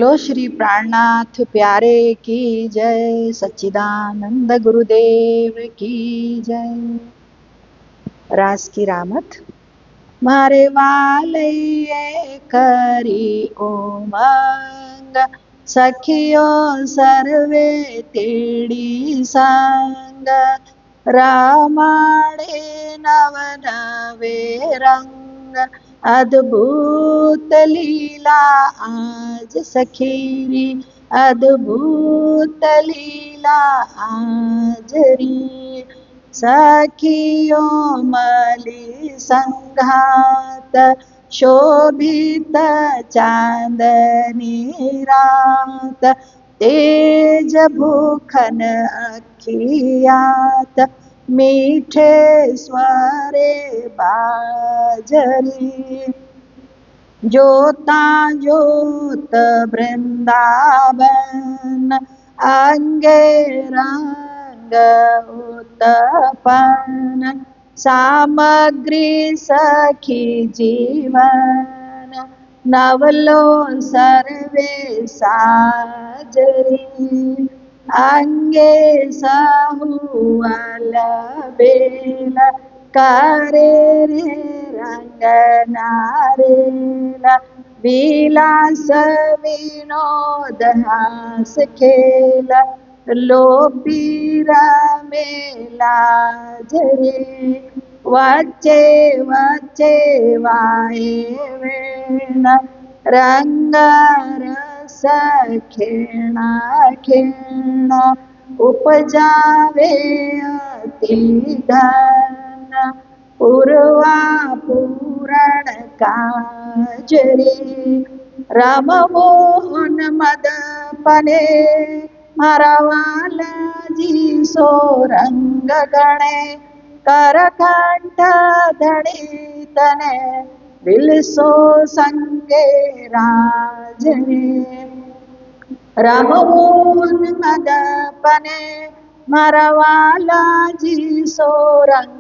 बोलो श्री प्राणनाथ प्यारे की जय। सच्चिदानंद गुरुदेव की जय। रास की रामत। मारे वालैये करी उमंग, सखियो सर्वे तेड़ी संग। रामाणे नव नवे रंग, अद्भुत लीला आज सखीरी। अद्भुत लीला आज री। सखियों मली संघात, शोभित चांदनी रात। तेज भूखन अखियात, मीठे स्वरे बाजरी। जोता जोत वृंदावन, अंगे रंग उत्पन्न। सामग्री सखी जीवन, नवलो सर्वे साजरी। अंगे सहुअल बेल, करे रे रंग नारेला। विलास विनोद हास खेल, लोपीर मेला जरी। वच्चे वच्चे वाहे वेण, रंग रस खेणा खेण। उपजावे अति धन, पूर्वा पूरण काजरी। राम मोहन मदपने, मारा वालाजी सो रंग गणे। करकंठ धणी तने, बिलसो संगे राजनी। राम मोहन मदपने, मारा वालाजी सो रंग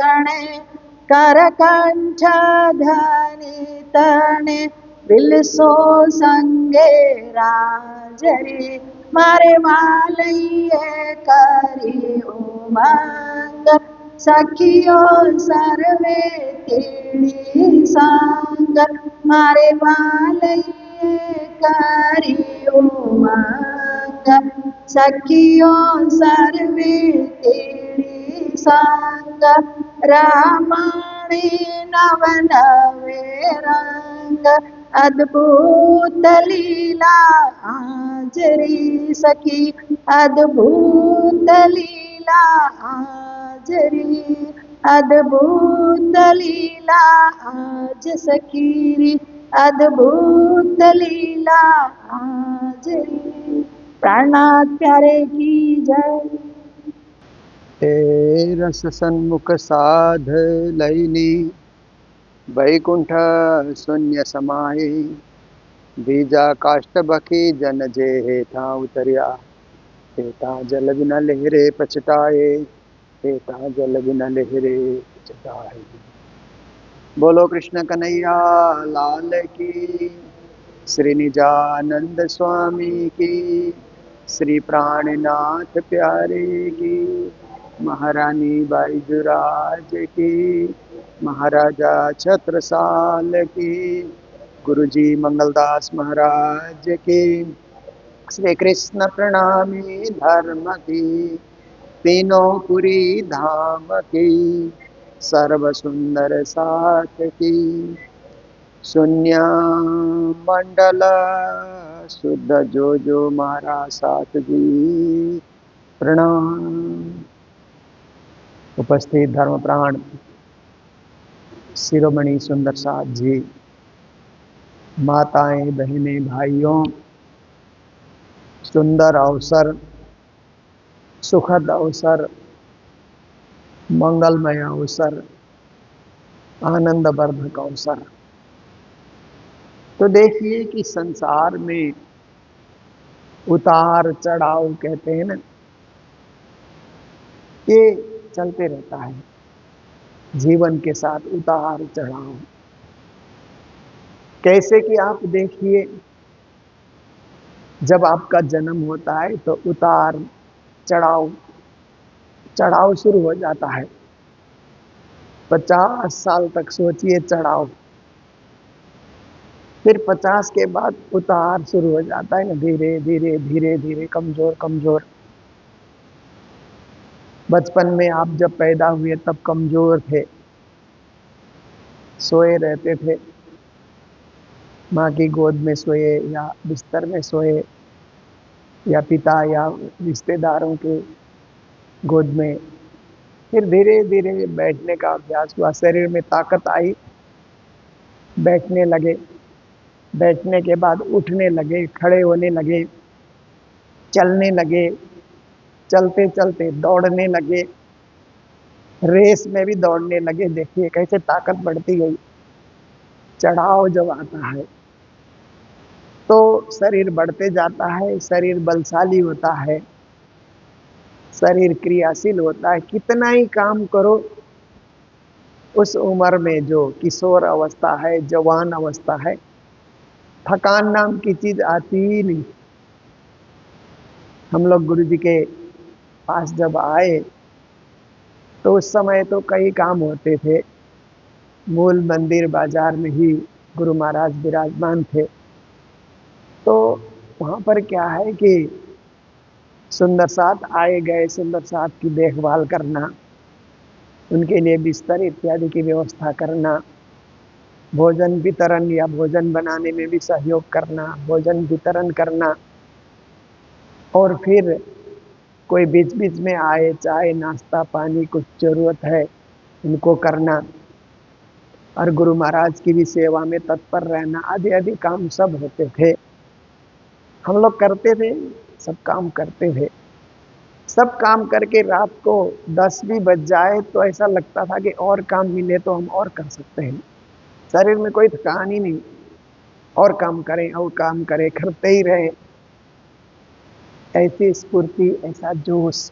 गणे। करकंठ धनी तने, बिलसो संगे राजरी। मारे वालैये करी उमंग, सखियो सर्वे तेड़ी संग। मारे वालैये करी उमंग, सखियो सर्वे तेड़ी संग। रामाणे नव नवे रंग, अद्भुत लीला आज री सखी। अद्भुत लीला आज री। अद्भुत लीला आज सखी। अद्भुत लीला आज री। प्राणनाथ प्यारे की जय। हे रस सन्मुख साध लैनी, वैकुंठ शून्य समाये। बीजा काष्ट बखी जन जे हेठा उतरिया, हेठा जल बिन लहरे पछताए। हेठा जल बिन लहरे पछताए। बोलो कृष्ण कन्हैया लाल की, श्री निजानंद स्वामी की, श्री प्राणनाथ प्यारे की, महारानी बाईजुराज की, महाराजा छत्रसाल की, गुरुजी मंगलदास महाराज की। श्री कृष्ण प्रणामी धर्म की, तीनों पुरी धाम की, सर्व सुंदर साथ की। शून्य मंडल शुद्ध जो मारा साथ जी, प्रणाम। उपस्थित धर्म प्राण शिरोमणि सुंदर साथ जी, माताएं बहनें भाइयों, सुंदर अवसर, सुखद अवसर, मंगलमय अवसर, आनंदवर्धक अवसर। तो देखिए कि संसार में उतार चढ़ाव कहते हैं ना, ये चलते रहता है। जीवन के साथ उतार चढ़ाव। कैसे कि आप देखिए जब आपका जन्म होता है तो उतार चढ़ाव चढ़ाव शुरू हो जाता है। 50 साल तक सोचिए चढ़ाव, फिर 50 के बाद उतार शुरू हो जाता है ना, धीरे धीरे धीरे धीरे, कमजोर कमजोर। बचपन में आप जब पैदा हुए तब कमजोर थे, सोए रहते थे, माँ की गोद में सोए या बिस्तर में सोए या पिता या रिश्तेदारों के गोद में। फिर धीरे धीरे बैठने का अभ्यास हुआ, शरीर में ताकत आई, बैठने लगे, बैठने के बाद उठने लगे, खड़े होने लगे, चलने लगे, चलते चलते दौड़ने लगे, रेस में भी दौड़ने लगे। देखिए कैसे ताकत बढ़ती गई। चढ़ाव जब आता है तो शरीर बढ़ते जाता है, शरीर बलशाली होता है, शरीर क्रियाशील होता है। कितना ही काम करो, उस उम्र में जो किशोर अवस्था है, जवान अवस्था है, थकान नाम की चीज आती ही नहीं। हम लोग गुरु जी के पास जब आए तो उस समय तो कई काम होते थे। मूल मंदिर बाजार में ही गुरु महाराज विराजमान थे। तो वहाँ पर क्या है कि सुंदर साथ आए गए, सुंदर साथ की देखभाल करना, उनके लिए बिस्तर इत्यादि की व्यवस्था करना, भोजन वितरण या भोजन बनाने में भी सहयोग करना, भोजन वितरण करना, और फिर कोई बीच बीच में आए, चाय नाश्ता पानी कुछ जरूरत है उनको करना, और गुरु महाराज की भी सेवा में तत्पर रहना, आदि आदि काम सब होते थे। हम लोग करते थे, सब काम करते थे। सब काम करके रात को 10 भी बज जाए तो ऐसा लगता था कि और काम मिले तो हम और कर सकते हैं। शरीर में कोई थकान ही नहीं, और काम करें और काम करें, करते ही रहे। ऐसी स्फूर्ति, ऐसा जोश।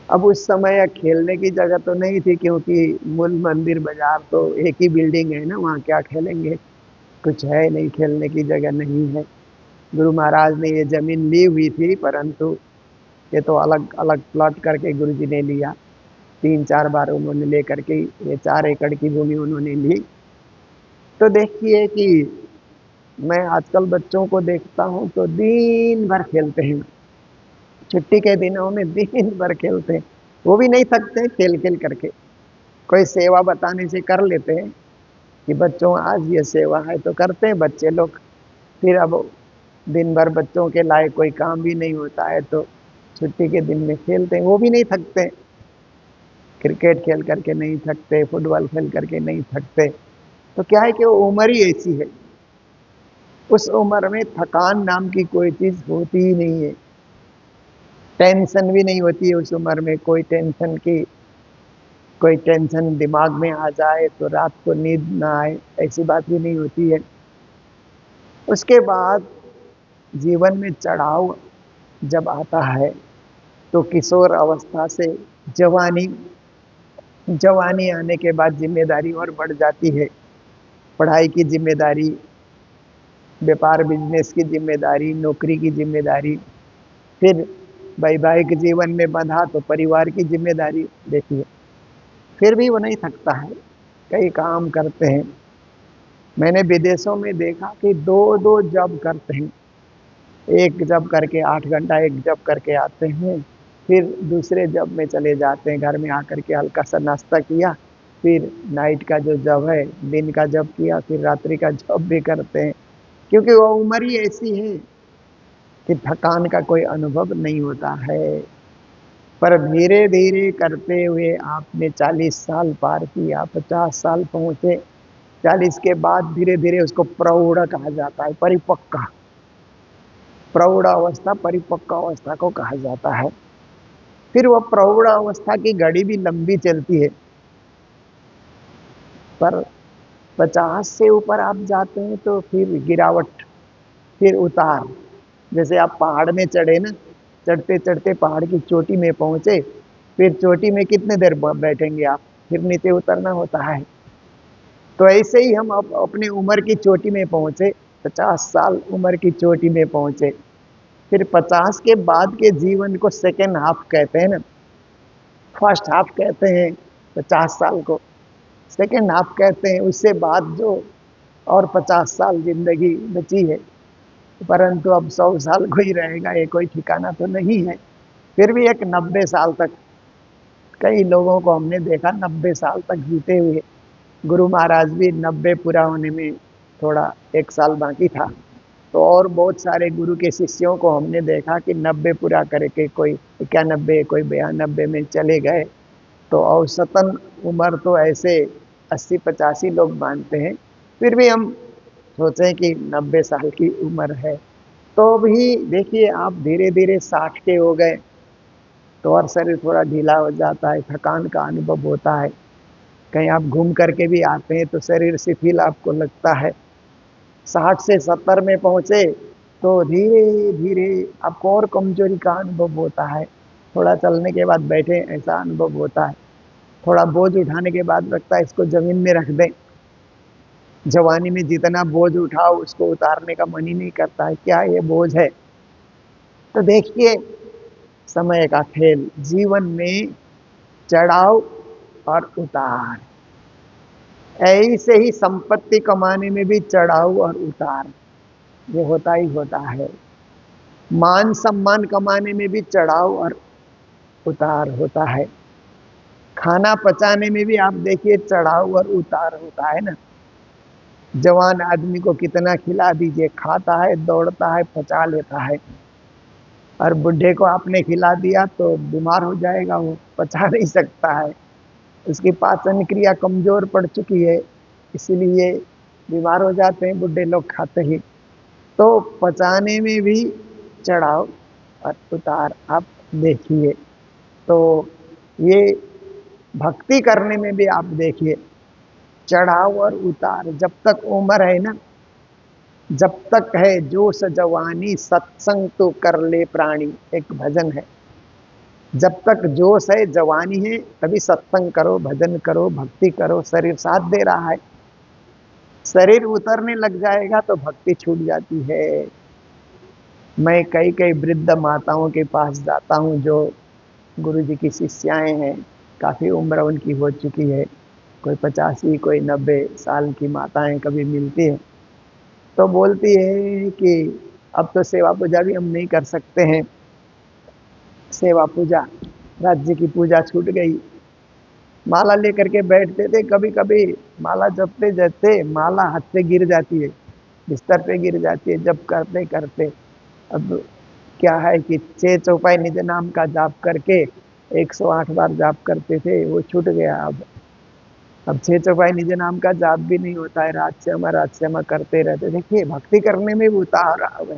अब उस समय खेलने की जगह तो नहीं थी, क्योंकि मूल मंदिर बाजार तो एक ही बिल्डिंग है ना, वहाँ क्या खेलेंगे, कुछ है नहीं, खेलने की जगह नहीं है। गुरु महाराज ने ये जमीन ली हुई थी, परंतु ये तो अलग अलग प्लॉट करके गुरु जी ने लिया। 3-4 बार उन्होंने ले करके ये 4 एकड़ की भूमि उन्होंने ली। तो देखिए कि मैं आजकल बच्चों को देखता हूँ तो दिन भर खेलते हैं, छुट्टी के दिनों में दिन भर खेलते हैं, वो भी नहीं थकते खेल खेल करके। कोई सेवा बताने से कर लेते हैं कि बच्चों आज ये सेवा है तो करते हैं बच्चे लोग। फिर अब दिन भर बच्चों के लायक कोई काम भी नहीं होता है तो छुट्टी के दिन में खेलते हैं, वो भी नहीं थकते। क्रिकेट खेल करके नहीं थकते, फुटबॉल खेल करके नहीं थकते। तो क्या है कि वो उम्र ही ऐसी है, उस उम्र में थकान नाम की कोई चीज होती ही नहीं है। टेंशन भी नहीं होती है उस उम्र में, कोई टेंशन की, कोई टेंशन दिमाग में आ जाए तो रात को नींद ना आए, ऐसी बात भी नहीं होती है। उसके बाद जीवन में चढ़ाव जब आता है तो किशोर अवस्था से जवानी, जवानी आने के बाद जिम्मेदारी और बढ़ जाती है। पढ़ाई की जिम्मेदारी, व्यापार बिजनेस की जिम्मेदारी, नौकरी की जिम्मेदारी, फिर वैवाहिक जीवन में बंधा तो परिवार की जिम्मेदारी। देखिए फिर भी वो नहीं थकता है, कई काम करते हैं। मैंने विदेशों में देखा कि दो दो जॉब करते हैं, एक जॉब करके 8 घंटा एक जॉब करके आते हैं, फिर दूसरे जॉब में चले जाते हैं, घर में आकर के हल्का सा नाश्ता किया, फिर नाइट का जो जॉब है, दिन का जॉब किया, फिर रात्रि का जॉब भी करते हैं। क्योंकि वो उम्र ही ऐसी है कि थकान का कोई अनुभव नहीं होता है। पर धीरे धीरे करते हुए आपने 40 साल पार किया, 50 साल पहुंचे, 40 के बाद धीरे धीरे उसको प्रौढ़ कहा जाता है, परिपक्व। प्रौढ़ अवस्था, परिपक्व अवस्था को कहा जाता है। फिर वह प्रौढ़ अवस्था की घड़ी भी लंबी चलती है, पर 50 से ऊपर आप जाते हैं तो फिर गिरावट, फिर उतार। जैसे आप पहाड़ में चढ़े ना, चढ़ते चढ़ते पहाड़ की चोटी में पहुंचे, फिर चोटी में कितने देर बैठेंगे आप, फिर नीचे उतरना होता है। तो ऐसे ही हम अपने उम्र की चोटी में पहुंचे 50 साल उम्र की चोटी में पहुंचे। फिर 50 के बाद के जीवन को सेकेंड हाफ कहते हैं ना, फर्स्ट हाफ कहते हैं 50 साल को, सेकेंड हाफ कहते हैं उससे बाद जो और 50 साल जिंदगी बची है। परंतु अब 100 साल को ही रहेगा ये कोई ठिकाना तो नहीं है। फिर भी एक 90 साल तक, कई लोगों को हमने देखा 90 साल तक जीते हुए। गुरु महाराज भी 90 पूरा होने में थोड़ा 1 साल बाकी था। तो और बहुत सारे गुरु के शिष्यों को हमने देखा कि 90 पूरा करके कोई 91, कोई 92 में चले गए। तो औसतन उम्र तो ऐसे 80-85 लोग मानते हैं। फिर भी हम सोचें कि 90 साल की उम्र है। तो भी देखिए आप धीरे धीरे 60 के हो गए तो और शरीर थोड़ा ढीला हो जाता है, थकान का अनुभव होता है। कहीं आप घूम करके भी आते हैं तो शरीर शिथिल आपको लगता है। 60 से 70 में पहुंचे तो धीरे धीरे आपको और कमजोरी का अनुभव होता है। थोड़ा चलने के बाद बैठे ऐसा अनुभव होता है। थोड़ा बोझ उठाने के बाद लगता है इसको जमीन में रख दें। जवानी में जितना बोझ उठाओ उसको उतारने का मन ही नहीं करता है, क्या ये बोझ है। तो देखिए समय का खेल, जीवन में चढ़ाव और उतार, ऐसे ही संपत्ति कमाने में भी चढ़ाव और उतार ये होता ही होता है। मान सम्मान कमाने में भी चढ़ाव और उतार होता है। खाना पचाने में भी आप देखिए चढ़ाव और उतार होता है ना। जवान आदमी को कितना खिला दीजिए, खाता है, दौड़ता है, पचा लेता है। और बुढ़े को आपने खिला दिया तो बीमार हो जाएगा, वो पचा नहीं सकता है, उसकी पाचन क्रिया कमजोर पड़ चुकी है, इसलिए बीमार हो जाते हैं बुढ़े लोग खाते ही। तो पचाने में भी चढ़ाव और उतार आप देखिए। तो ये भक्ति करने में भी आप देखिए चढ़ाव और उतार। जब तक उम्र है ना, जब तक है जोश जवानी, सत्संग तो कर ले प्राणी, एक भजन है। जब तक जोश है, जवानी है, तभी सत्संग करो, भजन करो, भक्ति करो, शरीर साथ दे रहा है। शरीर उतरने लग जाएगा तो भक्ति छूट जाती है। मैं कई कई वृद्ध माताओं के पास जाता हूँ जो गुरु जी की शिष्याएं हैं, काफ़ी उम्र उनकी हो चुकी है, कोई 85, कोई 90 साल की माताएं कभी मिलती है तो बोलती है कि अब तो सेवा पूजा भी हम नहीं कर सकते हैं, सेवा पूजा, राज्य की पूजा छूट गई। माला लेकर के बैठते थे, कभी कभी माला जपते जपते माला हाथ से गिर जाती है, बिस्तर पे गिर जाती है जब करते करते। अब क्या है कि 6 चौपाई निज नाम का जाप करके 108 बार जाप करते थे, वो छूट गया। अब 6 चौपाई निज नाम का जाप भी नहीं होता है, रात श्यामा करते रहते। देखिए भक्ति करने में भी उतार है।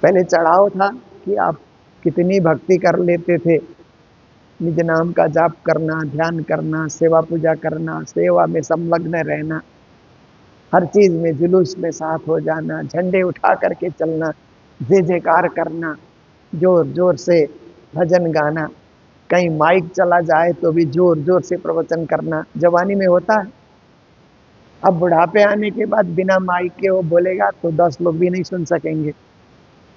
पहले चढ़ाव था कि आप कितनी भक्ति कर लेते थे, निज नाम का जाप करना, ध्यान करना, सेवा पूजा करना, सेवा में संलग्न रहना, हर चीज में जुलूस में साथ हो जाना, झंडे उठा करके चलना, जय जयकार करना, जोर जोर से भजन गाना, कहीं माइक चला जाए तो भी जोर जोर से प्रवचन करना। जवानी में होता है। अब बुढ़ापे आने के बाद बिना माइक के वो बोलेगा तो 10 लोग भी नहीं सुन सकेंगे,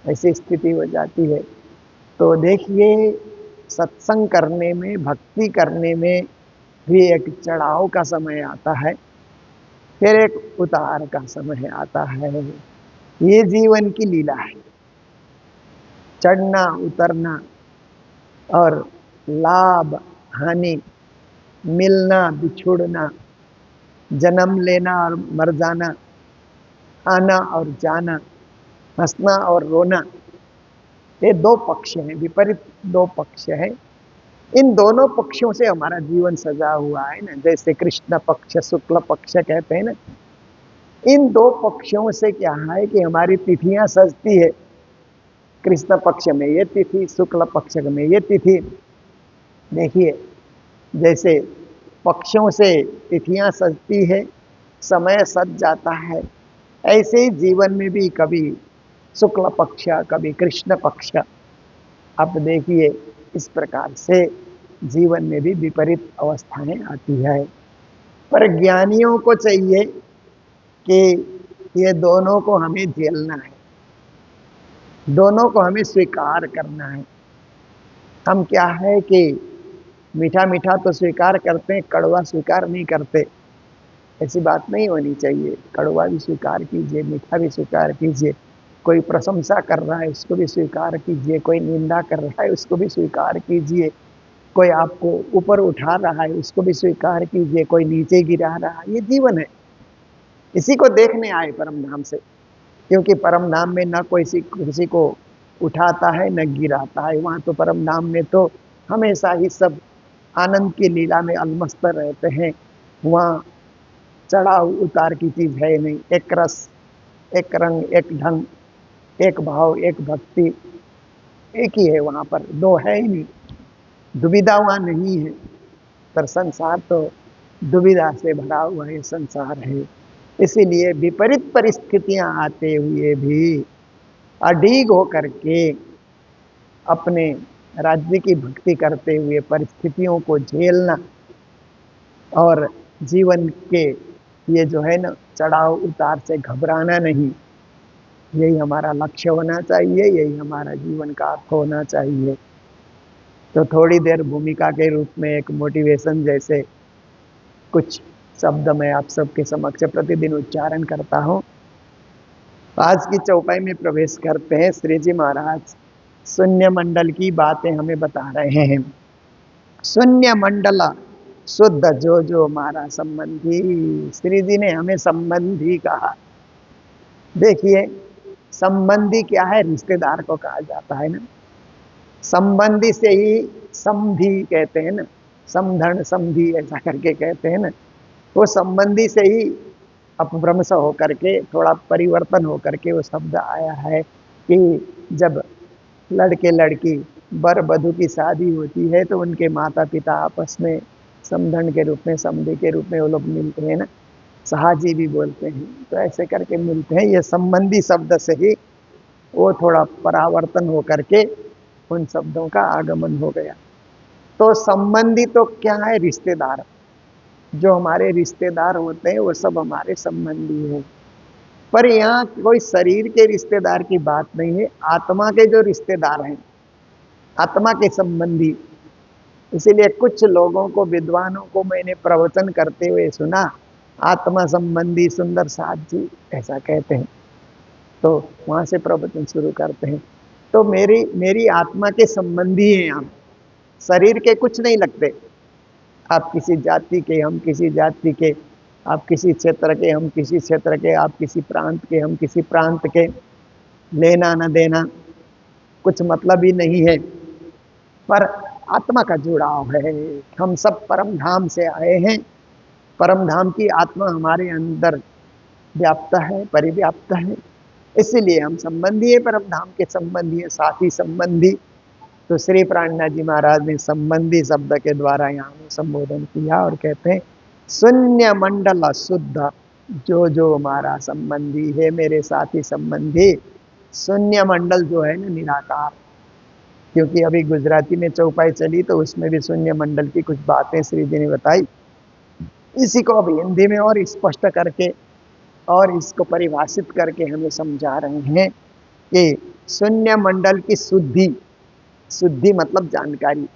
ऐसी स्थिति हो जाती है। तो देखिए सत्संग करने में, भक्ति करने में भी एक चढ़ाव का समय आता है, फिर एक उतार का समय आता है। ये जीवन की लीला है, चढ़ना उतरना और लाभ हानि, मिलना बिछुड़ना, जन्म लेना और मर जाना, आना और जाना, हंसना और रोना, ये दो पक्ष हैं, विपरीत दो पक्ष हैं। इन दोनों पक्षों से हमारा जीवन सजा हुआ है ना, जैसे कृष्ण पक्ष शुक्ल पक्ष कहते हैं ना। इन दो पक्षों से क्या है कि हमारी तिथियां सजती है, कृष्ण पक्ष में ये तिथि, शुक्ल पक्ष में ये तिथि। देखिए जैसे पक्षों से तिथियां सजती है, समय सज जाता है, ऐसे ही जीवन में भी कभी शुक्ल पक्ष, कभी कृष्ण पक्ष। अब देखिए इस प्रकार से जीवन में भी विपरीत अवस्थाएं आती है। पर ज्ञानियों को चाहिए कि ये दोनों को हमें झेलना है, दोनों को हमें स्वीकार करना है। हम क्या है कि मीठा मीठा तो स्वीकार करते हैं, कड़वा स्वीकार नहीं करते। ऐसी बात नहीं होनी चाहिए। कड़वा भी स्वीकार कीजिए, मीठा भी स्वीकार कीजिए। कोई प्रशंसा कर रहा है उसको भी स्वीकार कीजिए, कोई निंदा कर रहा है उसको भी स्वीकार कीजिए, कोई आपको ऊपर उठा रहा है उसको भी स्वीकार कीजिए, कोई नीचे गिरा रहा है। ये जीवन है, इसी को देखने आए परम धाम से। क्योंकि परम धाम में न कोई किसी को उठाता है न गिराता है। वहाँ तो परम धाम में तो हमेशा ही सब आनंद की लीला में अलमस्त रहते हैं। वहाँ चढ़ाव उतार की चीज है नहीं। एक रस, एक रंग, एक ढंग, एक भाव, एक भक्ति, एक ही है वहाँ पर, दो है ही नहीं। दुविधा वहाँ नहीं है। पर संसार तो दुविधा से भरा हुआ है संसार है। इसीलिए विपरीत परिस्थितियां आते हुए भी अडीग होकर के अपने राज्य की भक्ति करते हुए परिस्थितियों को झेलना और जीवन के ये जो है ना चढ़ाव उतार से घबराना नहीं, यही हमारा लक्ष्य होना चाहिए, यही हमारा जीवन का अर्थ होना चाहिए। तो थोड़ी देर भूमिका के रूप में एक मोटिवेशन जैसे कुछ शब्द मैं आप सबके समक्ष प्रतिदिन उच्चारण करता हूँ। आज की चौपाई में प्रवेश करते हैं। श्री जी महाराज शून्य मंडल की बातें हमें बता रहे हैं। शून्य मंडल शुद्ध जो जो हमारा संबंधी। श्री जी ने हमें संबंधी कहा। देखिए, संबंधी क्या है? रिश्तेदार को कहा जाता है ना। संबंधी से ही समधी कहते हैं ना, समधन समधी ऐसा करके कहते हैं ना। वो संबंधी से ही अपभ्रंश होकर के, थोड़ा परिवर्तन होकर के वो शब्द आया है कि जब लड़के लड़की वर वधू की शादी होती है तो उनके माता पिता आपस में समधन के रूप में, समधी के रूप में वो लोग मिलते हैं ना। सहाजी भी बोलते हैं, तो ऐसे करके मिलते हैं। ये संबंधी शब्द से ही वो थोड़ा परावर्तन होकर के उन शब्दों का आगमन हो गया। तो संबंधी तो क्या है? रिश्तेदार। जो हमारे रिश्तेदार होते हैं वो सब हमारे संबंधी हैं। पर यहाँ कोई शरीर के रिश्तेदार की बात नहीं है, आत्मा के जो रिश्तेदार हैं, आत्मा के संबंधी। इसीलिए कुछ लोगों को, विद्वानों को मैंने प्रवचन करते हुए सुना, आत्मा संबंधी सुंदर साथ जी ऐसा कहते हैं। तो वहां से प्रवचन शुरू करते हैं। तो मेरी आत्मा के संबंधी हैं हम, शरीर के कुछ नहीं लगते। आप किसी जाति के, हम किसी जाति के, आप किसी क्षेत्र के, हम किसी क्षेत्र के, आप किसी प्रांत के, हम किसी प्रांत के, लेना न देना कुछ मतलब ही नहीं है। पर आत्मा का जुड़ाव है। हम सब परम धाम से आए हैं। परम धाम की आत्मा हमारे अंदर व्याप्त है, परिव्याप्त है। इसीलिए हम संबंधी है, परम धाम के संबंधी है, साथी संबंधी। तो श्री प्राणनाथ जी महाराज ने संबंधी शब्द के द्वारा यहाँ संबोधन किया और कहते हैं शून्य मंडल शुद्ध जो जो हमारा संबंधी है, मेरे साथी संबंधी। शून्य मंडल जो है ना, निराकार। क्योंकि अभी गुजराती में चौपाई चली तो उसमें भी शून्य मंडल की कुछ बातें श्री जी ने बताई। इसी को अभी हिंदी में और स्पष्ट करके और इसको परिभाषित करके हमें समझा रहे हैं कि शून्य मंडल की शुद्धि, शुद्धि मतलब जानकारी।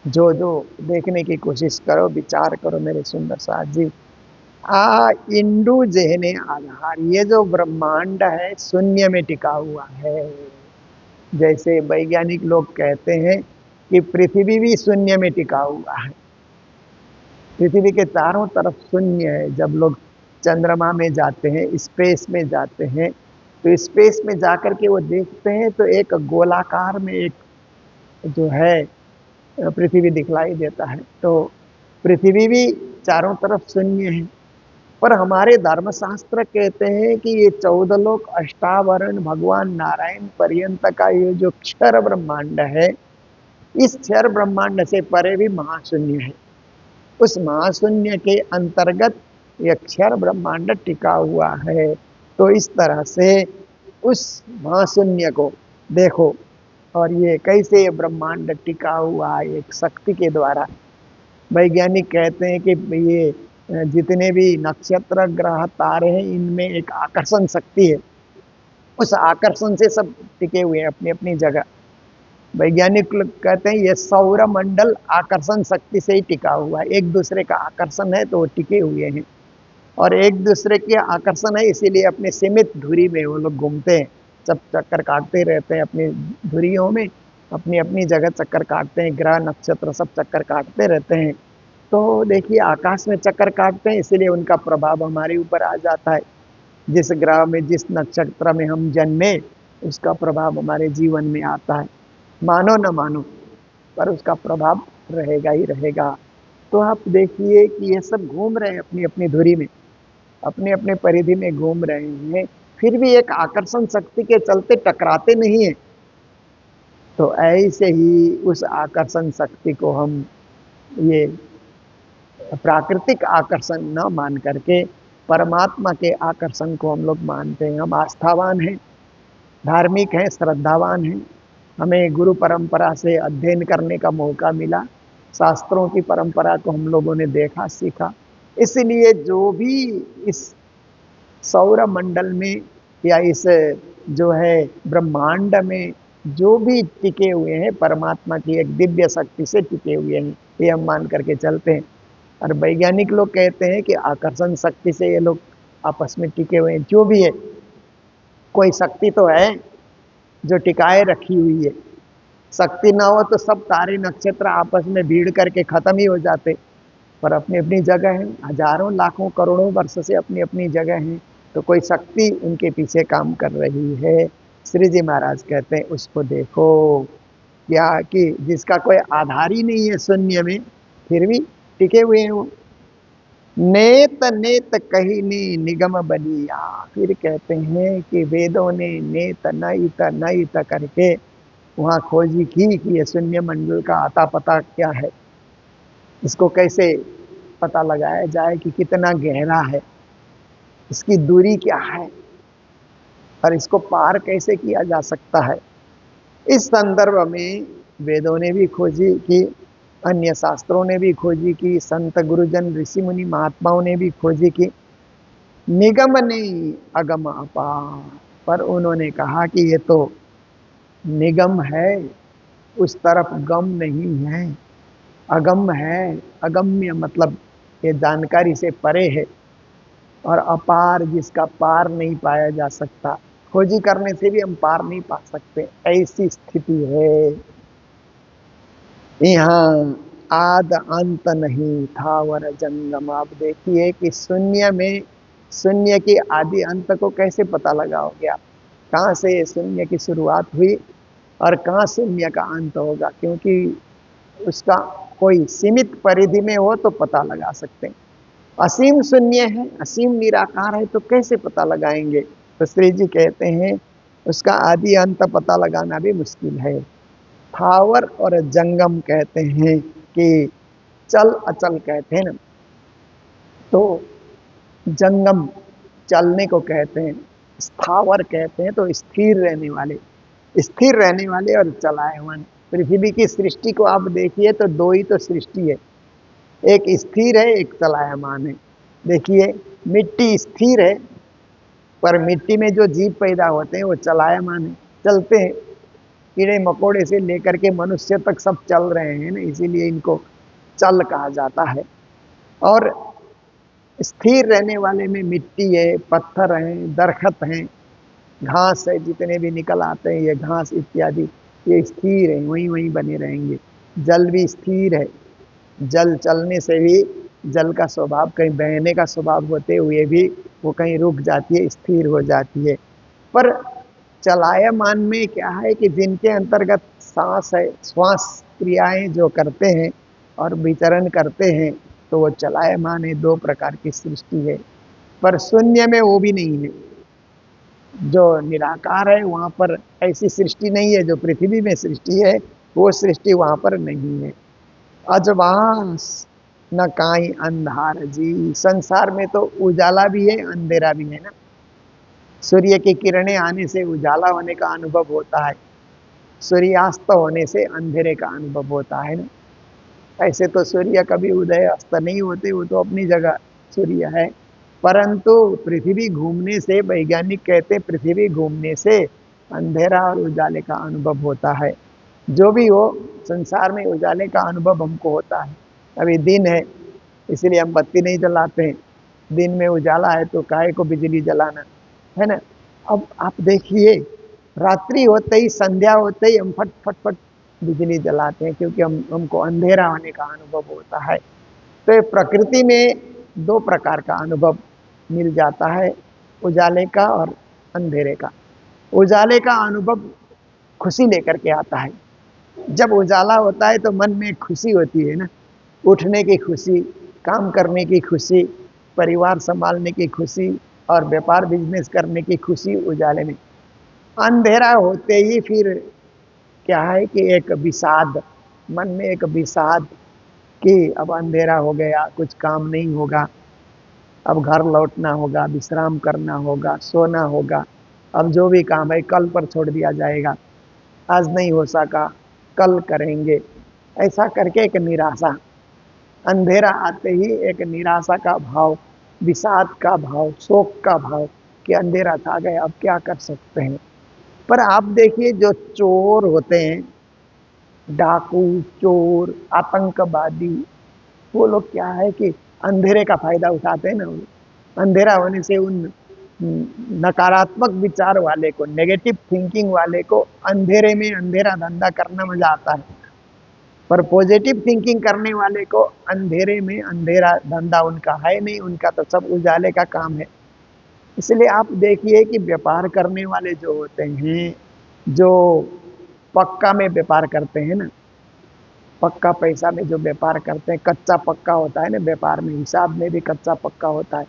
जो जो देखने की कोशिश करो, विचार करो मेरे सुंदर साथ जी। इंडू जहने आधार, ये जो ब्रह्मांड है शून्य में टिका हुआ है। जैसे वैज्ञानिक लोग कहते हैं कि पृथ्वी भी शून्य में टिका हुआ है। पृथ्वी के चारों तरफ शून्य है। जब लोग चंद्रमा में जाते हैं, स्पेस में जाते हैं, तो स्पेस में जाकर के वो देखते हैं तो एक गोलाकार में एक जो है पृथ्वी दिखलाई देता है। तो पृथ्वी भी चारों तरफ शून्य है। पर हमारे धर्मशास्त्र कहते हैं कि ये 14 लोक, अष्टावरण, भगवान नारायण पर्यंत का ये जो क्षर ब्रह्मांड है, इस क्षर ब्रह्मांड से परे भी महाशून्य है। उस महाशून्य के अंतर्गत यह क्षर ब्रह्मांड टिका हुआ है। तो इस तरह से उस महाशून्य को देखो। और ये कैसे ये ब्रह्मांड टिका हुआ है? एक शक्ति के द्वारा। वैज्ञानिक कहते हैं कि ये जितने भी नक्षत्र ग्रह तारे हैं इनमें एक आकर्षण शक्ति है। उस आकर्षण से सब टिके हुए हैं अपनी अपनी जगह। वैज्ञानिक लोग कहते हैं ये सौर मंडल आकर्षण शक्ति से ही टिका हुआ है। एक दूसरे का आकर्षण है तो वो टिके हुए हैं, और एक दूसरे के आकर्षण है इसीलिए अपने सीमित धुरी में वो लोग घूमते हैं, सब चक्कर काटते रहते हैं अपनी धुरियों में, अपनी अपनी जगह चक्कर काटते हैं। ग्रह नक्षत्र सब चक्कर काटते रहते हैं। तो देखिए आकाश में चक्कर काटते हैं इसीलिए उनका प्रभाव हमारे ऊपर आ जाता है। जिस ग्रह में जिस नक्षत्र में हम जन्मे उसका प्रभाव हमारे जीवन में आता है, मानो न मानो पर उसका प्रभाव रहेगा ही रहेगा। तो आप देखिए कि ये सब घूम रहे हैं अपनी अपनी धुरी में, अपने अपने परिधि में घूम रहे हैं, फिर भी एक आकर्षण शक्ति के चलते टकराते नहीं है। तो ऐसे ही उस आकर्षण शक्ति को हम ये प्राकृतिक आकर्षण न मान करके परमात्मा के आकर्षण को हम लोग मानते हैं। हम आस्थावान हैं, धार्मिक हैं, श्रद्धावान हैं। हमें गुरु परंपरा से अध्ययन करने का मौका मिला, शास्त्रों की परंपरा को हम लोगों ने देखा सीखा। इसलिए जो भी इस सौर मंडल में या इस जो है ब्रह्मांड में जो भी टिके हुए हैं परमात्मा की एक दिव्य शक्ति से टिके हुए हैं, ये हम मान करके चलते हैं। और वैज्ञानिक लोग कहते हैं कि आकर्षण शक्ति से ये लोग आपस में टिके हुए हैं। जो भी है कोई शक्ति तो है जो टिकाए रखी हुई है। शक्ति ना हो तो सब तारे नक्षत्र आपस में भीड़ करके खत्म ही हो जाते, पर अपनी अपनी जगह है, हजारों लाखों करोड़ों वर्ष से अपनी अपनी जगह है। तो कोई शक्ति उनके पीछे काम कर रही है। श्री जी महाराज कहते हैं उसको देखो, क्या कि जिसका कोई आधार ही नहीं है शून्य में, फिर भी टिके हुए हैं वो। नेत नेत कही ने निगम बलिया, फिर कहते हैं कि वेदों ने नेत नइत करके वहां खोजी की कि ये शून्य मंडल का आता पता क्या है, इसको कैसे पता लगाया जाए कि कितना गहरा है, इसकी दूरी क्या है और इसको पार कैसे किया जा सकता है। इस संदर्भ में वेदों ने भी खोजी की, अन्य शास्त्रों ने भी खोजी की, संत गुरुजन ऋषि मुनि महात्माओं ने भी खोजी की। निगम नहीं अगम अपार, पर उन्होंने कहा कि ये तो निगम है, उस तरफ गम नहीं है। अगम है, अगम्य मतलब ये जानकारी से परे है, और अपार जिसका पार नहीं पाया जा सकता। खोजी करने से भी हम पार नहीं पा सकते, ऐसी स्थिति है। यहाँ आद अंत नहीं था वर जंगम। आप देखिए कि शून्य में शून्य की आदि अंत को कैसे पता लगाओगे आप, कहाँ से शून्य की शुरुआत हुई और कहाँ शून्य का अंत होगा, क्योंकि उसका कोई सीमित परिधि में हो तो पता लगा सकते हैं। असीम शून्य है, असीम निराकार है, तो कैसे पता लगाएंगे। तो श्री जी कहते हैं उसका आदि अंत पता लगाना भी मुश्किल है। थावर और जंगम कहते हैं कि चल अचल कहते हैं ना, तो जंगम चलने को कहते हैं, स्थावर कहते हैं तो स्थिर रहने वाले, स्थिर रहने वाले और चलायमान। पृथ्वी की सृष्टि को आप देखिए तो दो ही तो सृष्टि है, एक स्थिर है एक चलायमान है। देखिए मिट्टी स्थिर है, पर मिट्टी में जो जीव पैदा होते हैं वो चलायमान है, चलते हैं। कीड़े मकोड़े से लेकर के मनुष्य तक सब चल रहे हैं ना, इसीलिए इनको चल कहा जाता है। और स्थिर रहने वाले में मिट्टी है, पत्थर हैं, दरखत हैं, घास है, जितने भी निकल आते हैं ये घास इत्यादि, ये स्थिर है, वहीं वहीं बने रहेंगे। जल भी स्थिर है, जल चलने से भी जल का स्वभाव कहीं बहने का स्वभाव होते हुए भी वो कहीं रुक जाती है, स्थिर हो जाती है। पर चलायमान में क्या है कि जिनके अंतर्गत सांस है, श्वास क्रियाएं जो करते हैं और विचरण करते हैं तो वो चलायमान है। दो प्रकार की सृष्टि है, पर शून्य में वो भी नहीं है। जो निराकार है वहां पर ऐसी सृष्टि नहीं है, जो पृथ्वी में सृष्टि है वो सृष्टि वहां पर नहीं है। अजवास न काई अंधार जी, संसार में तो उजाला भी है अंधेरा भी है ना। सूर्य की किरणें आने से उजाला होने का अनुभव होता है, सूर्यास्त होने से अंधेरे का अनुभव होता है ना। ऐसे तो सूर्य कभी उदय अस्त नहीं होते, वो तो अपनी जगह सूर्य है। परंतु पृथ्वी घूमने से, वैज्ञानिक कहते पृथ्वी घूमने से अंधेरा और उजाले का अनुभव होता है। जो भी हो, संसार में उजाले का अनुभव हमको होता है। अभी दिन है इसलिए हम बत्ती नहीं जलाते हैं, दिन में उजाला है तो काहे को बिजली जलाना, है ना। अब आप देखिए, रात्रि होते ही, संध्या होते ही हम फट फट फट बिजली जलाते हैं, क्योंकि हमको अंधेरा होने का अनुभव होता है। तो ये प्रकृति में दो प्रकार का अनुभव मिल जाता है, उजाले का और अंधेरे का। उजाले का अनुभव खुशी लेकर के आता है। जब उजाला होता है तो मन में खुशी होती है ना, उठने की खुशी, काम करने की खुशी, परिवार संभालने की खुशी और व्यापार बिजनेस करने की खुशी उजाले में। अंधेरा होते ही फिर क्या है कि एक विषाद, मन में एक विषाद कि अब अंधेरा हो गया, कुछ काम नहीं होगा, अब घर लौटना होगा, विश्राम करना होगा, सोना होगा, अब जो भी काम है कल पर छोड़ दिया जाएगा, आज नहीं हो सका कल करेंगे, ऐसा करके एक निराशा, अंधेरा आते ही एक निराशा का भाव, विषाद का भाव, शोक का भाव कि अंधेरा छा गया, अब क्या कर सकते हैं। पर आप देखिए, जो चोर होते हैं, डाकू, चोर, आतंकवादी, वो लोग क्या है कि अंधेरे का फायदा उठाते हैं ना। अंधेरा होने से उन नकारात्मक विचार वाले को, नेगेटिव थिंकिंग वाले को अंधेरे में अंधेरा धंधा करना मजा आता है, पर पॉजिटिव थिंकिंग करने वाले को अंधेरे में अंधेरा धंधा उनका है नहीं, उनका तो सब उजाले का काम है। इसलिए आप देखिए कि व्यापार करने वाले जो होते हैं, जो पक्का में व्यापार करते हैं ना, पक्का पैसा में जो व्यापार करते हैं, कच्चा पक्का होता है ना व्यापार में, हिसाब में भी कच्चा पक्का होता है।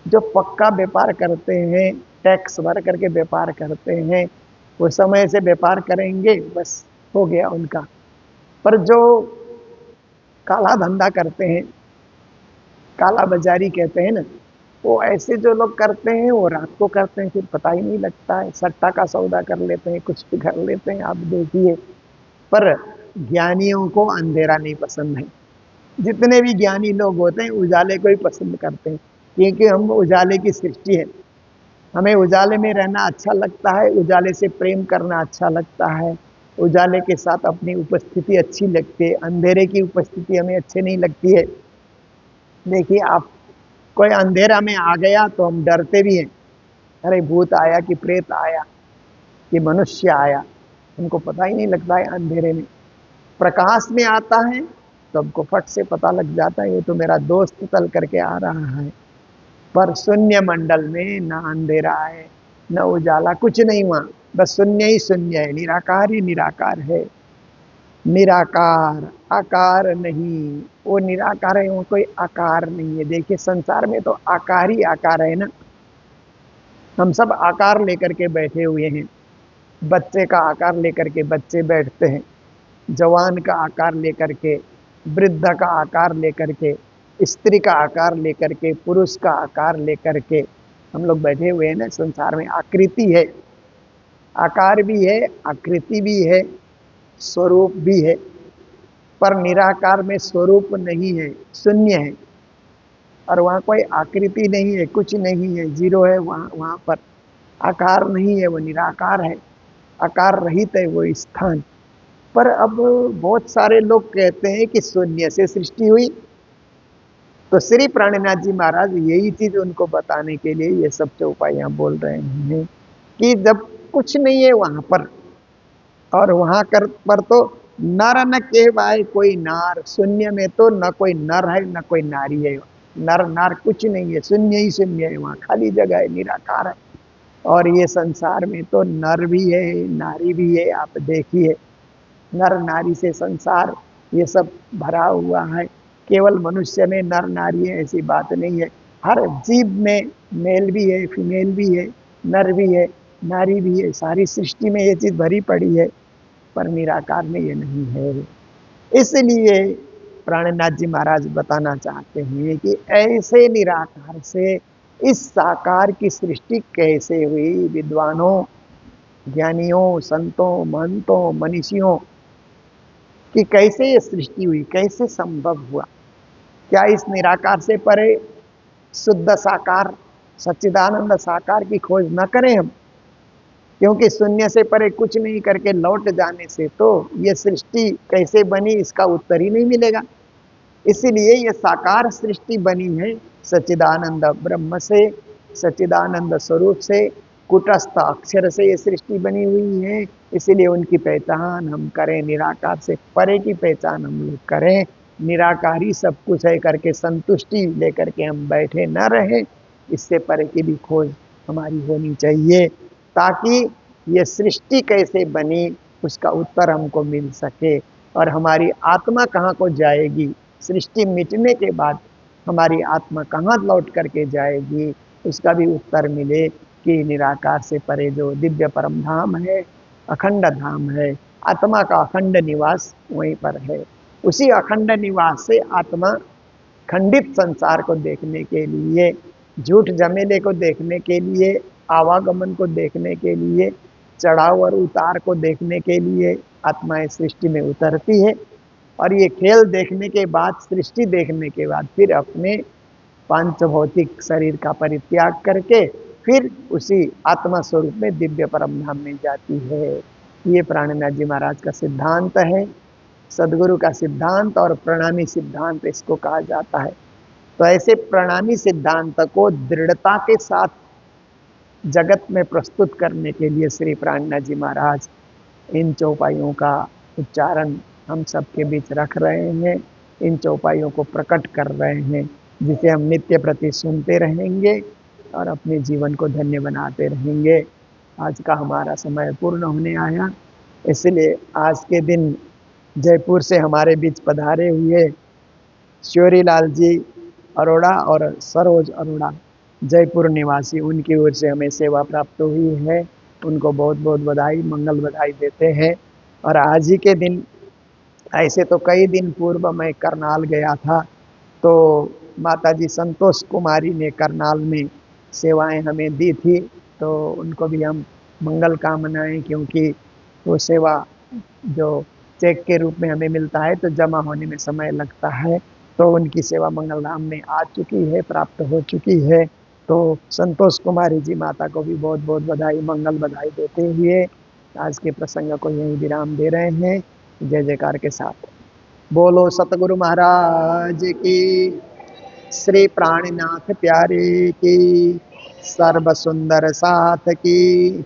जो पक्का व्यापार करते हैं, टैक्स भर करके व्यापार करते हैं, वो समय से व्यापार करेंगे, बस हो गया उनका। पर जो काला धंधा करते हैं, काला बाजारी कहते हैं ना, वो ऐसे जो लोग करते हैं वो रात को करते हैं, फिर पता ही नहीं लगता है, सट्टा का सौदा कर लेते हैं, कुछ भी कर लेते हैं, आप देखिए। पर ज्ञानियों को अंधेरा नहीं पसंद है। जितने भी ज्ञानी लोग होते हैं उजाले को ही पसंद करते हैं, क्योंकि हम उजाले की सृष्टि है। हमें उजाले में रहना अच्छा लगता है, उजाले से प्रेम करना अच्छा लगता है, उजाले के साथ अपनी उपस्थिति अच्छी लगती है, अंधेरे की उपस्थिति हमें अच्छी नहीं लगती है। देखिए आप, कोई अंधेरा में आ गया तो हम डरते भी हैं, अरे भूत आया कि प्रेत आया कि मनुष्य आया, हमको पता ही नहीं लगता है अंधेरे में। प्रकाश में आता है तो हमको फट से पता लग जाता है, ये तो मेरा दोस्त चल करके आ रहा है। पर शून्य मंडल में ना अंधेरा है, न उजाला, कुछ नहीं, वहां बस शून्य ही शून्य है, निराकार ही निराकार है। निराकार, आकार नहीं, वो निराकार है, वो कोई आकार नहीं है। देखिए संसार में तो आकार ही आकार है ना, हम सब आकार लेकर के बैठे हुए हैं। बच्चे का आकार लेकर के बच्चे बैठते हैं, जवान का आकार लेकर के, वृद्ध का आकार लेकर के, स्त्री का आकार लेकर के, पुरुष का आकार लेकर के हम लोग बैठे हुए हैं ना। संसार में आकृति है, आकार भी है, आकृति भी है, स्वरूप भी है। पर निराकार में स्वरूप नहीं है, शून्य है, और वहाँ कोई आकृति नहीं है, कुछ नहीं है, जीरो है वहाँ। वहाँ पर आकार नहीं है, वो निराकार है, आकार रहित है वो स्थान। पर अब बहुत सारे लोग कहते हैं कि शून्य से सृष्टि हुई, तो श्री प्राणनाथ जी महाराज यही चीज उनको बताने के लिए ये सब चौपाई यहाँ बोल रहे हैं कि जब कुछ नहीं है वहां पर, और वहां कर पर तो नर न कहवाए कोई नार, शून्य में तो न कोई नर है न कोई नारी है, नर नार कुछ नहीं है, शून्य ही शून्य है, वहां खाली जगह है, निराकार है। और ये संसार में तो नर भी है, नारी भी है, आप देखिए, नर नारी से संसार ये सब भरा हुआ है। केवल मनुष्य में नर नारी है ऐसी बात नहीं है, हर जीव में मेल भी है, फीमेल भी है, नर भी है, नारी भी है, सारी सृष्टि में ये चीज भरी पड़ी है। पर निराकार में ये नहीं है। इसलिए प्राणनाथ जी महाराज बताना चाहते हैं कि ऐसे निराकार से इस साकार की सृष्टि कैसे हुई। विद्वानों, ज्ञानियों, संतों, महंतों, मनीषियों कि कैसे ये सृष्टि हुई, कैसे संभव हुआ। क्या इस निराकार से परे शुद्ध साकार सच्चिदानंद साकार की खोज न करें हम, क्योंकि शून्य से परे कुछ नहीं करके लौट जाने से तो ये सृष्टि कैसे बनी इसका उत्तर ही नहीं मिलेगा। इसीलिए ये साकार सृष्टि बनी है सच्चिदानंद ब्रह्म से, सच्चिदानंद स्वरूप से, कुटस्थ अक्षर से ये सृष्टि बनी हुई है। इसीलिए उनकी पहचान हम करें, निराकार से परे की पहचान हम लोग करें। निराकारी सब कुछ है करके संतुष्टि लेकर के हम बैठे न रहे, इससे परे की भी खोज हमारी होनी चाहिए, ताकि ये सृष्टि कैसे बनी उसका उत्तर हमको मिल सके। और हमारी आत्मा कहाँ को जाएगी, सृष्टि मिटने के बाद हमारी आत्मा कहाँ लौट करके जाएगी, उसका भी उत्तर मिले कि निराकार से परे जो दिव्य परम धाम है, अखंड धाम है, आत्मा का अखंड निवास वहीं पर है। उसी अखंड निवास से आत्मा खंडित संसार को देखने के लिए, झूठ झमेले को देखने के लिए, आवागमन को देखने के लिए, चढ़ाव और उतार को देखने के लिए आत्मा इस सृष्टि में उतरती है। और ये खेल देखने के बाद, सृष्टि देखने के बाद फिर अपने पांच भौतिक शरीर का परित्याग करके फिर उसी आत्मा स्वरूप में दिव्य परम धाम में जाती है। ये प्राणनाथ जी महाराज का सिद्धांत है, सदगुरु का सिद्धांत और प्रणामी सिद्धांत इसको कहा जाता है। तो ऐसे प्रणामी सिद्धांत को दृढ़ता के साथ जगत में प्रस्तुत करने के लिए श्री प्राणनाथ जी महाराज इन चौपाइयों का उच्चारण हम सबके बीच रख रहे हैं, इन चौपाइयों को प्रकट कर रहे हैं, जिसे हम नित्य प्रति सुनते रहेंगे और अपने जीवन को धन्य बनाते रहेंगे। आज का हमारा समय पूर्ण होने आया, इसलिए आज के दिन जयपुर से हमारे बीच पधारे हुए श्योरीलाल जी अरोड़ा और सरोज अरोड़ा, जयपुर निवासी, उनकी ओर से हमें सेवा प्राप्त हुई है। उनको बहुत बहुत बधाई, मंगल बधाई देते हैं। और आज ही के दिन, ऐसे तो कई दिन पूर्व मैं करनाल गया था, तो माताजी संतोष कुमारी ने करनाल में सेवाएं हमें दी थी, तो उनको भी हम मंगल कामनाएं, क्योंकि वो सेवा जो चेक के रूप में हमें मिलता है तो जमा होने में समय लगता है, तो उनकी सेवा मंगल धाम में आ चुकी है, प्राप्त हो चुकी है। तो संतोष कुमारी जी माता को भी बहुत बहुत बधाई, मंगल बधाई देते हुए आज के प्रसंग को यही विराम दे रहे हैं। जय जयकार के साथ बोलो सतगुरु महाराज की, श्री प्राणनाथ प्यारे की, सर्व सुंदर साथ की।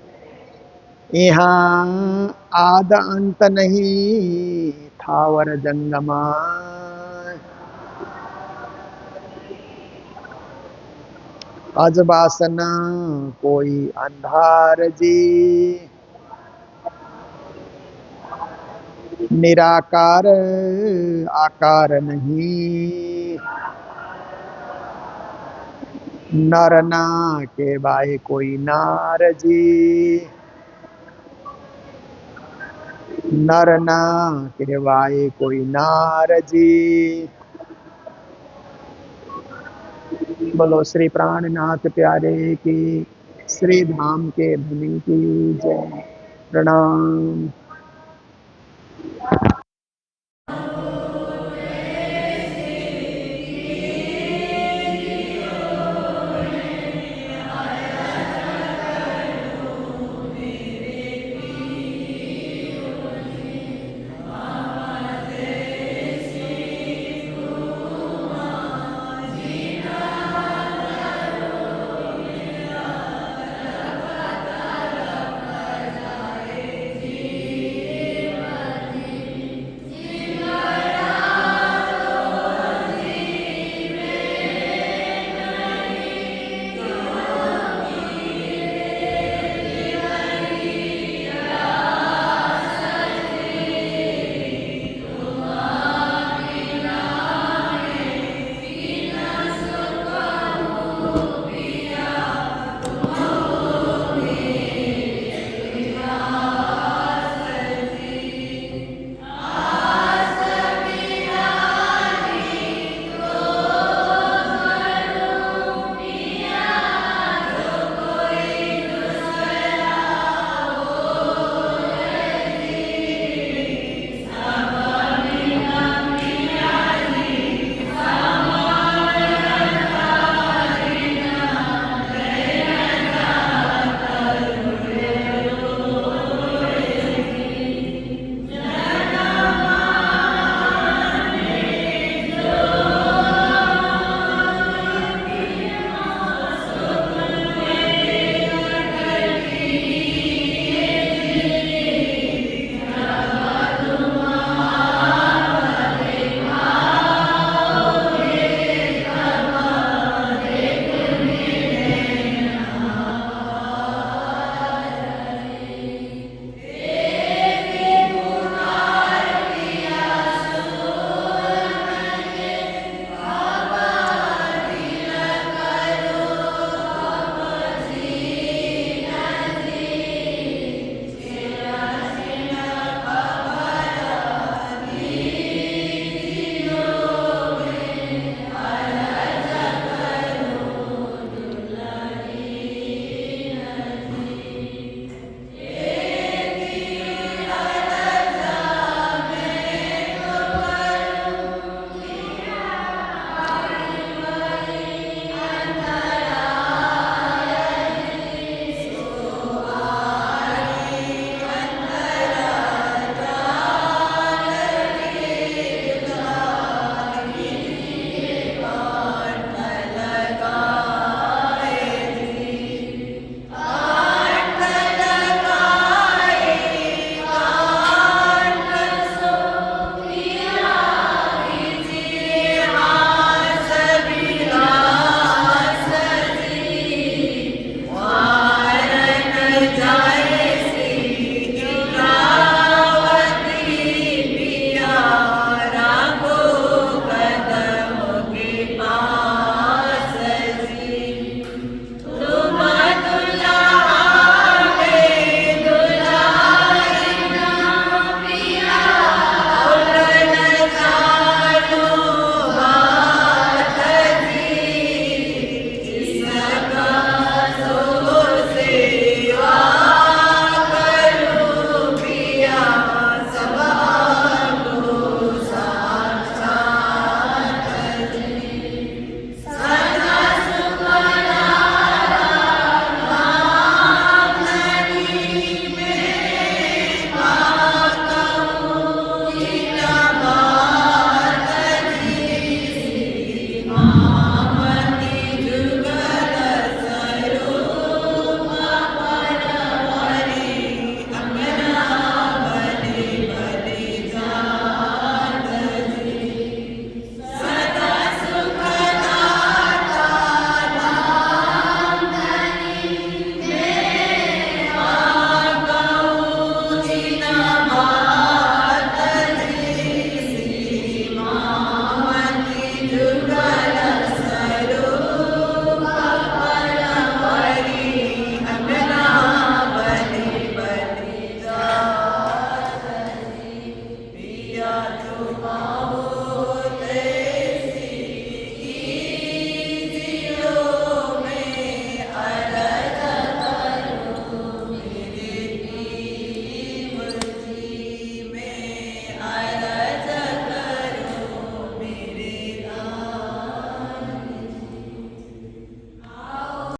यहाँ आद अंत नहीं थावर जंगमा, अज वासना कोई अंधार जी, निराकार आकार नहीं, नर ना के बाए कोई नार जी, नर ना के बाए कोई नार जी। बोलो श्री प्राणनाथ प्यारे की, श्री धाम के धनी की जय। प्रणाम।